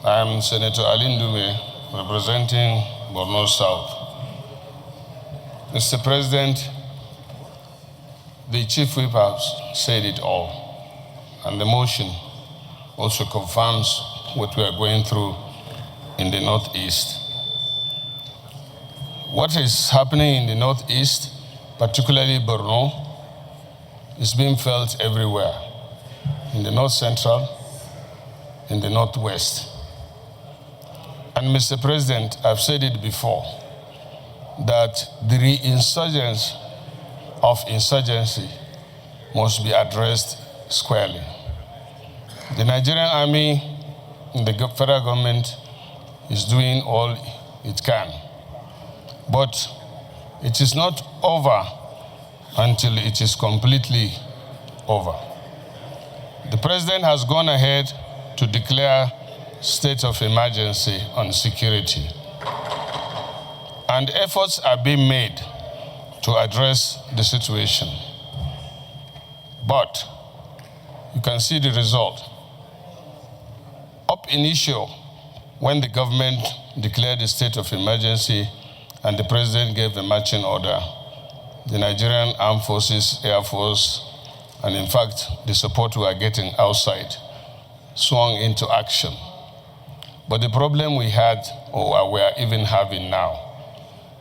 I'm Senator Ndume, representing Borno South. Mr. President, the Chief Whip has said it all, and the motion also confirms what we are going through in the Northeast. What is happening in the Northeast, particularly Borno, is being felt everywhere, in the North Central, in the Northwest. And Mr. President, I've said it before, that the re-insurgence of insurgency must be addressed squarely. The Nigerian army and the federal government is doing all it can. But it is not over until it is completely over. The president has gone ahead to declare state of emergency on security. And efforts are being made to address the situation. But you can see the result. Up initio, when the government declared the state of emergency and the president gave a marching order, the Nigerian Armed Forces, Air Force, and in fact, the support we are getting outside, swung into action. But the problem we had, or we are even having now,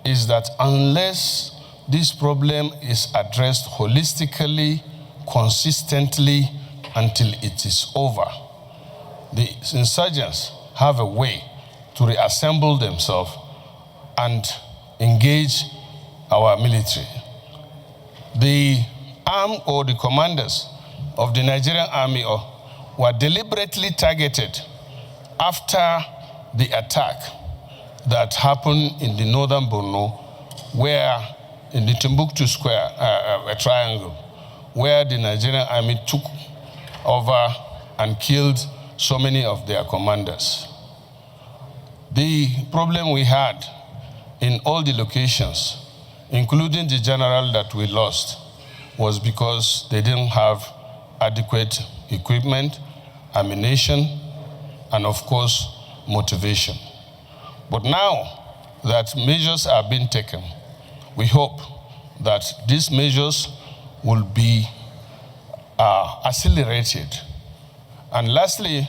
is that unless this problem is addressed holistically, consistently, until it is over, the insurgents have a way to reassemble themselves and engage our military. The arm or the commanders of the Nigerian army were deliberately targeted after the attack that happened in the northern Borno, where in the Timbuktu Square, a triangle, where the Nigerian army took over and killed so many of their commanders. The problem we had in all the locations, including the general that we lost, was because they didn't have adequate equipment, ammunition, and of course, motivation. But now that measures are being taken, we hope that these measures will be accelerated. And lastly,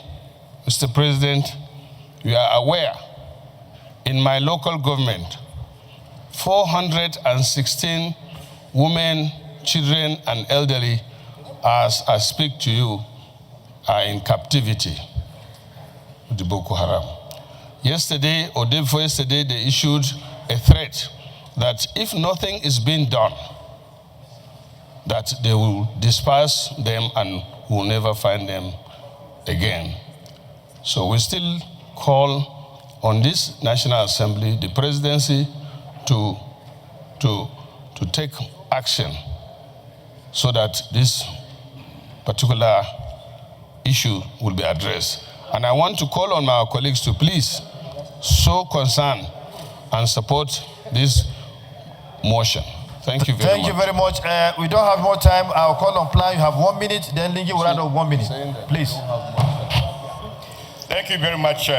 Mr. President, you are aware, in my local government, 416 women, children, and elderly, as I speak to you, are in captivity with the Boko Haram. Yesterday, or day before yesterday, they issued a threat that if nothing is being done, that they will disperse them and will never find them again. So we still call on this National Assembly, the presidency, to take action so that this particular issue will be addressed. And I want to call on our colleagues to please show concern and support this motion. Thank you very much. Thank you very much. We don't have more time. I'll call on Plan. You have 1 minute, then Lingy will round up 1 minute. Please. Thank you very much.